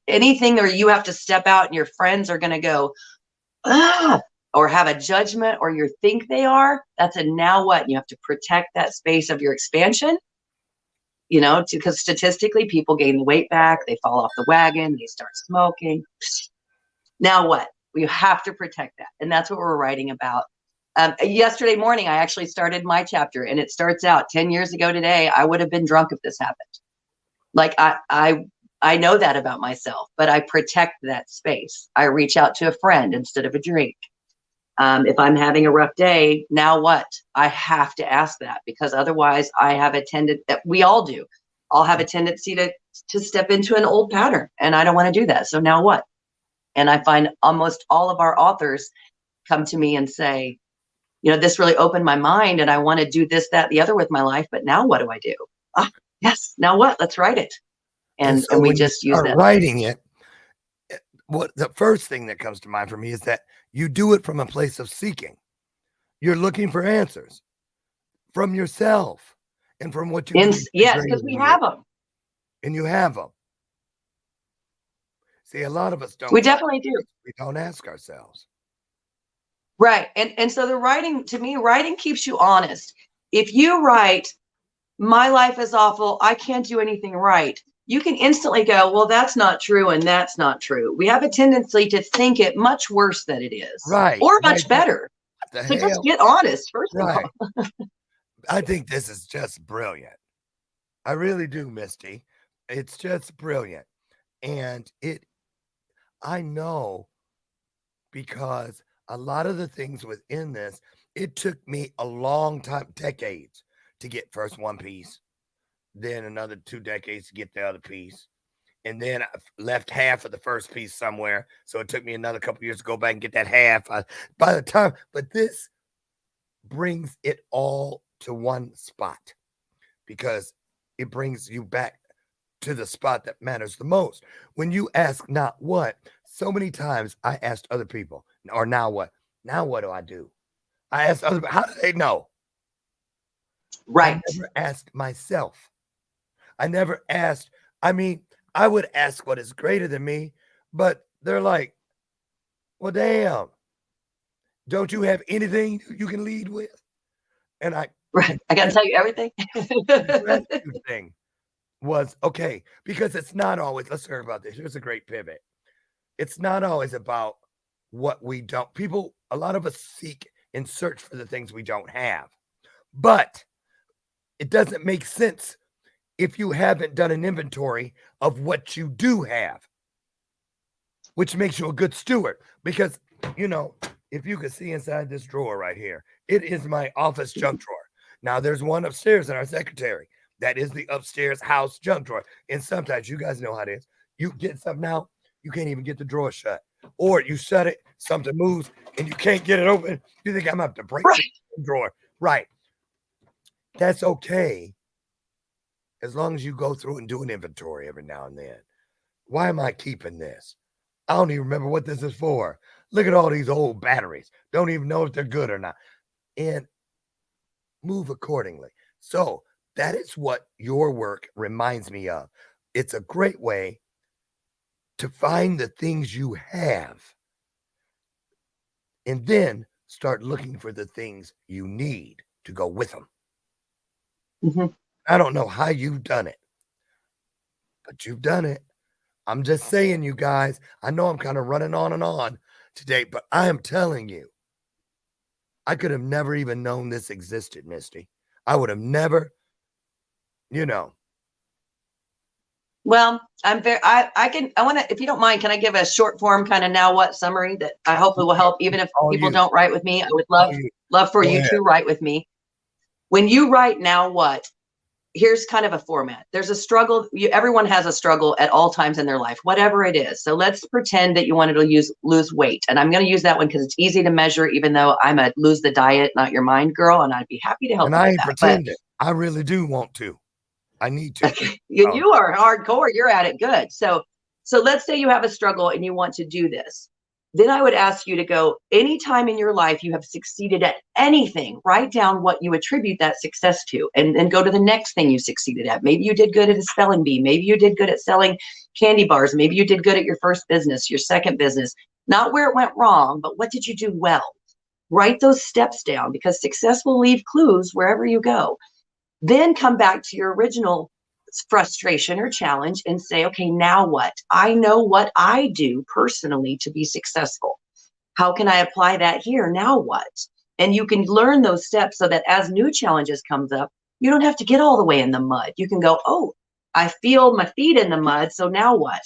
Speaker 3: Anything where you have to step out and your friends are going to go, ah, or have a judgment, or you think they are, that's a now what? You have to protect that space of your expansion, you know, because statistically people gain the weight back, they fall off the wagon, they start smoking. Now what? You have to protect that. And that's what we're writing about. Yesterday morning, I actually started my chapter, and it starts out 10 years ago today, I would have been drunk if this happened. Like I know that about myself, but I protect that space. I reach out to a friend instead of a drink. If I'm having a rough day, now what? I have to ask that, because otherwise I have a tendency, we all do. I'll have a tendency to step into an old pattern, and I don't want to do that. So now what? And I find almost all of our authors come to me and say, you know, this really opened my mind, and I want to do this, that, the other with my life. But now what do I do? Ah, yes. Now what? Let's write it. And
Speaker 2: so
Speaker 3: we just use that.
Speaker 2: Writing it. What the first thing that comes to mind for me is that you do it from a place of seeking. You're looking for answers from yourself and from what you
Speaker 3: yes, because we have them.
Speaker 2: And you have them. See, a lot of us don't.
Speaker 3: We definitely do.
Speaker 2: We don't ask ourselves.
Speaker 3: Right. And so the writing, to me, writing keeps you honest. If you write, my life is awful, I can't do anything right, you can instantly go, well, that's not true, and that's not true. We have a tendency to think it much worse than it is.
Speaker 2: Right.
Speaker 3: Or much better. So just get honest, first of all.
Speaker 2: I think this is just brilliant. I really do, Misty. It's just brilliant. And I know, because a lot of the things within this, it took me a long time, decades, to get first one piece, then another 2 decades to get the other piece. And then I left half of the first piece somewhere. So it took me another couple years to go back and get that half. But this brings it all to one spot, because it brings you back to the spot that matters the most. When you ask not what, so many times I asked other people, or now what? Now what do I do? I asked other people, how do they know?
Speaker 3: Right.
Speaker 2: I never asked myself. I never asked. I mean, I would ask what is greater than me, but they're like, well, damn, don't you have anything you can lead with? And I
Speaker 3: got to tell you everything.
Speaker 2: The gratitude thing was okay, because it's not always, let's hear about this. Here's a great pivot. It's not always about what we don't. A lot of us seek and search for the things we don't have, but it doesn't make sense if you haven't done an inventory of what you do have, which makes you a good steward. Because, you know, if you could see inside this drawer right here, it is my office junk drawer. Now, there's one upstairs in our secretary. That is the upstairs house junk drawer. And sometimes, you guys know how it is. You get something out, you can't even get the drawer shut. Or you shut it, something moves, and you can't get it open. You think I'm going to have to break the drawer. Right. That's okay, as long as you go through and do an inventory every now and then. Why am I keeping this? I don't even remember what this is for. Look at all these old batteries. Don't even know if they're good or not. And move accordingly. So that is what your work reminds me of. It's a great way to find the things you have, and then start looking for the things you need to go with them.
Speaker 3: Mm-hmm.
Speaker 2: I don't know how you've done it, but you've done it. I'm just saying, you guys, I know I'm kind of running on and on today, but I am telling you, I could have never even known this existed, Misty. I would have never, you know.
Speaker 3: Well, I want to, if you don't mind, can I give a short form kind of now what summary that I hopefully will help, even if people don't write with me? I would love for you to write with me. When you write now what, here's kind of a format. There's a struggle. Everyone has a struggle at all times in their life, whatever it is. So let's pretend that you wanted to lose weight. And I'm going to use that one because it's easy to measure, even though I'm a lose the diet, not your mind girl. And I'd be happy to help
Speaker 2: And
Speaker 3: you
Speaker 2: I
Speaker 3: with
Speaker 2: ain't
Speaker 3: that.
Speaker 2: pretending. I really do want to. I need to.
Speaker 3: Okay. You are hardcore. You're at it good. So let's say you have a struggle and you want to do this. Then I would ask you to go, anytime in your life you have succeeded at anything, write down what you attribute that success to, and then go to the next thing you succeeded at. Maybe you did good at a spelling bee. Maybe you did good at selling candy bars. Maybe you did good at your first business, your second business. Not where it went wrong, but what did you do well? Write those steps down, because success will leave clues wherever you go. Then come back to your original frustration or challenge and say, okay, now what? I know what I do personally to be successful. How can I apply that here? Now what? And you can learn those steps so that as new challenges comes up, you don't have to get all the way in the mud. You can go, oh, I feel my feet in the mud. So now what?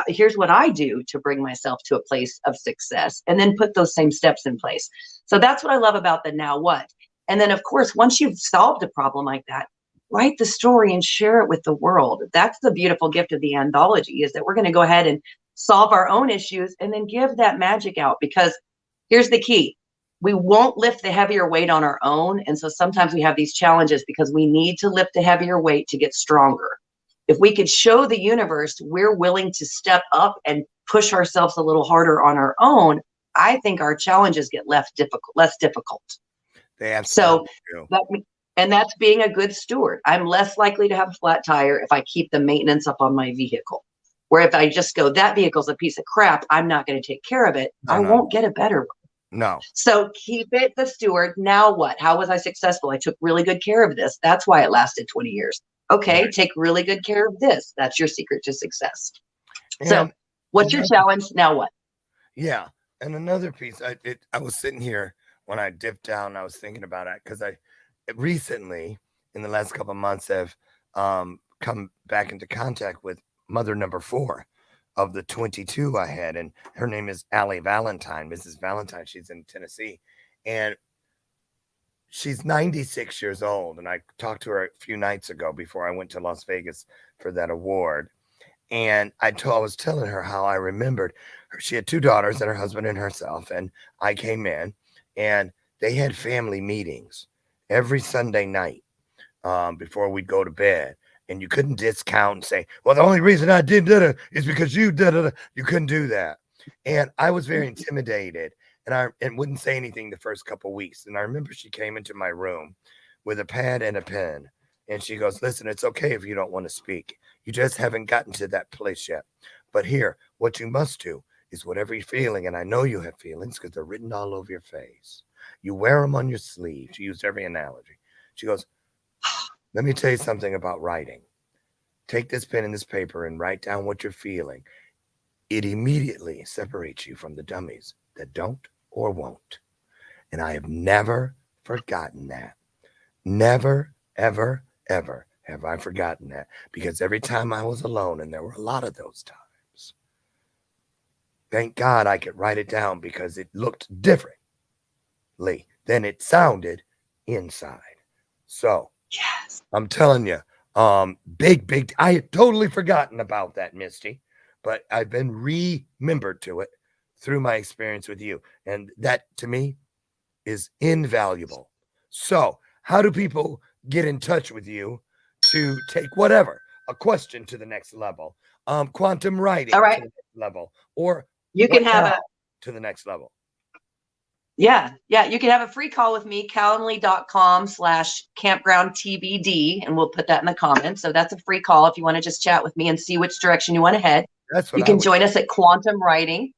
Speaker 3: Here's what I do to bring myself to a place of success, and then put those same steps in place. So that's what I love about the now what. And then, of course, once you've solved a problem like that, write the story and share it with the world. That's the beautiful gift of the anthology, is that we're going to go ahead and solve our own issues and then give that magic out. Because here's the key. We won't lift the heavier weight on our own. And so sometimes we have these challenges because we need to lift the heavier weight to get stronger. If we could show the universe we're willing to step up and push ourselves a little harder on our own, I think our challenges get less difficult.
Speaker 2: They absolutely do.
Speaker 3: And that's being a good steward. I'm less likely to have a flat tire if I keep the maintenance up on my vehicle. Where if I just go, that vehicle's a piece of crap, I'm not going to take care of it. I won't get a better one.
Speaker 2: No.
Speaker 3: So keep it the steward. Now what? How was I successful? I took really good care of this. That's why it lasted 20 years. Okay, right. Take really good care of this. That's your secret to success. And so what's your challenge? Now what?
Speaker 2: Yeah. And another piece, I was sitting here when I dipped down, I was thinking about it because I recently, in the last couple of months, have come back into contact with mother number 4 of the 22 I had, and her name is Allie Valentine, Mrs. Valentine. She's in Tennessee, and she's 96 years old. And I talked to her a few nights ago before I went to Las Vegas for that award, and I was telling her how I remembered her. She had 2 daughters and her husband and herself, and I came in, and they had family meetings every Sunday night before we'd go to bed. And you couldn't discount and say, well, the only reason I did that is because you did it. You couldn't do that. And I was very intimidated, and wouldn't say anything the first couple of weeks. And I remember she came into my room with a pad and a pen, and she goes, listen, it's okay if you don't want to speak. You just haven't gotten to that place yet. But here, what you must do is whatever you're feeling, and I know you have feelings because they're written all over your face. You wear them on your sleeve. She used every analogy. She goes, let me tell you something about writing. Take this pen and this paper and write down what you're feeling. It immediately separates you from the dummies that don't or won't. And I have never forgotten that. Never, ever, ever have I forgotten that. Because every time I was alone, and there were a lot of those times, thank God I could write it down because it looked differently than it sounded inside. So,
Speaker 3: yes,
Speaker 2: I'm telling you, big, I had totally forgotten about that, Misty, but I've been remembered to it through my experience with you. And that to me is invaluable. So how do people get in touch with you to take whatever, a question to the next level, quantum writing to the next level, or
Speaker 3: you can have
Speaker 2: to the next level?
Speaker 3: Yeah. You can have a free call with me, calendly.com/campground TBD, and we'll put that in the comments. So that's a free call if you want to just chat with me and see which direction you want to head.
Speaker 2: That's what
Speaker 3: you can join us at Quantum Writing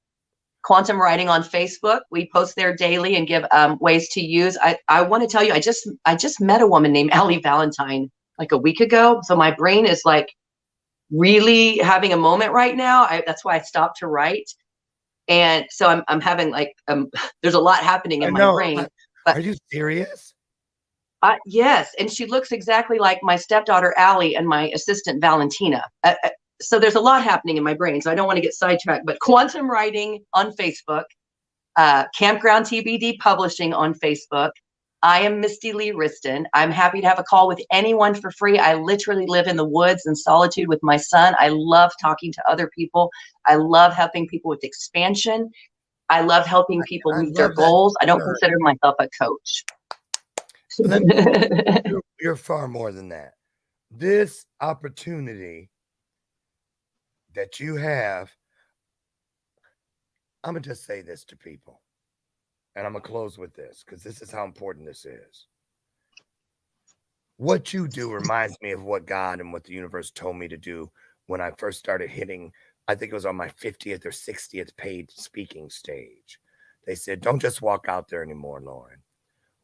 Speaker 3: on Facebook. We post there daily and give ways to use. I want to tell you, I just met a woman named Allie Valentine like a week ago. So my brain is like really having a moment right now. That's why I stopped to write. And so I'm having like, there's a lot happening in my brain. But
Speaker 2: are you serious?
Speaker 3: Yes. And she looks exactly like my stepdaughter, Allie, and my assistant, Valentina. So there's a lot happening in my brain. So I don't want to get sidetracked, but Quantum Writing on Facebook, Campground TBD Publishing on Facebook. I am Misty Wriston. I'm happy to have a call with anyone for free. I literally live in the woods in solitude with my son. I love talking to other people. I love helping people with expansion. I love helping people meet their goals. I don't consider myself a coach.
Speaker 2: You're far more than that. This opportunity that you have, I'm going to just say this to people, and I'm going to close with this because this is how important this is. What you do reminds me of what God and what the universe told me to do when I first started hitting, I think it was on my 50th or 60th paid speaking stage. They said, don't just walk out there anymore, Lauren.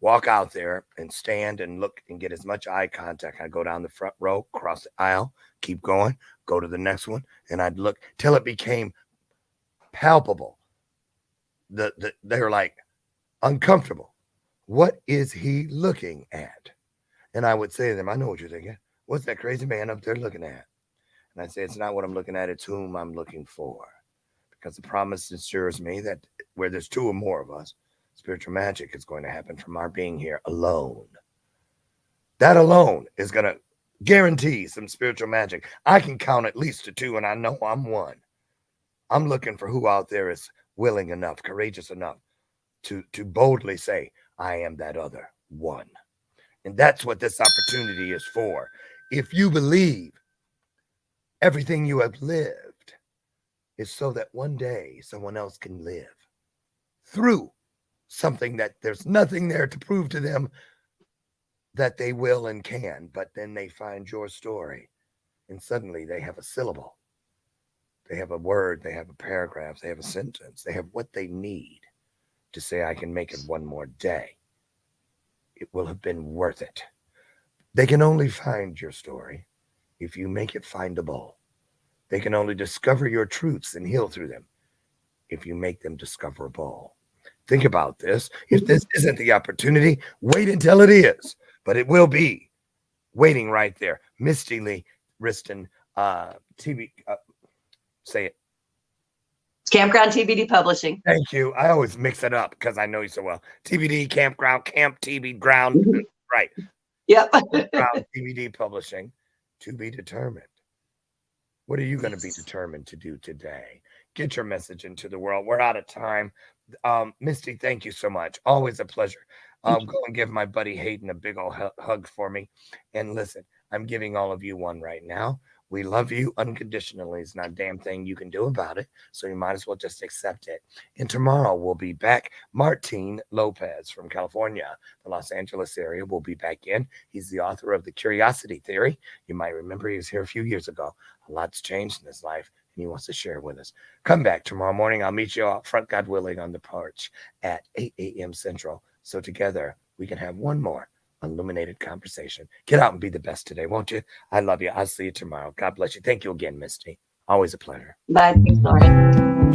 Speaker 2: Walk out there and stand and look and get as much eye contact. I go down the front row, cross the aisle, keep going, go to the next one, and I'd look till it became palpable. They're like uncomfortable. What is he looking at? And I would say to them, I know what you're thinking. What's that crazy man up there looking at? And I'd say, it's not what I'm looking at, it's whom I'm looking for. Because the promise assures me that where there's two or more of us, spiritual magic is going to happen from our being here alone. That alone is going to guarantee some spiritual magic. I can count at least to two, and I know I'm one. I'm looking for who out there is willing enough, courageous enough to boldly say, I am that other one. And that's what this opportunity is for. If you believe everything you have lived is so that one day someone else can live through something that there's nothing there to prove to them that they will and can, but then they find your story and suddenly they have a syllable, they have a word, they have a paragraph, they have a sentence, they have what they need to say, I can make it one more day. It will have been worth it. They can only find your story if you make it findable. They can only discover your truths and heal through them if you make them discoverable. Think about this. If this isn't the opportunity, wait until it is. But it will be waiting right there. MISTILEI WRISTON, TV. Say it.
Speaker 3: Campground TBD Publishing.
Speaker 2: Thank you. I always mix it up because I know you so well. TBD, Campground, Camp, TB, Ground. Right.
Speaker 3: Yep.
Speaker 2: Ground, TBD Publishing. To be determined. What are you going to be determined to do today? Get your message into the world. We're out of time. Misty, thank you so much. Always a pleasure. Go and give my buddy Hayden a big old hug for me. And listen, I'm giving all of you one right now. We love you unconditionally. It's not a damn thing you can do about it. So you might as well just accept it. And tomorrow we'll be back. Martin Lopez from California, the Los Angeles area, will be back in. He's the author of The Curiosity Theory. You might remember he was here a few years ago. A lot's changed in his life, and he wants to share with us. Come back tomorrow morning. I'll meet you out front, God willing, on the porch at 8 a.m. Central. So together we can have one more illuminated conversation. Get out and be the best today, won't you? I love you. I'll see you tomorrow. God bless you. Thank you again, Misty. Always a pleasure.
Speaker 3: Bye. Thanks, Lauren.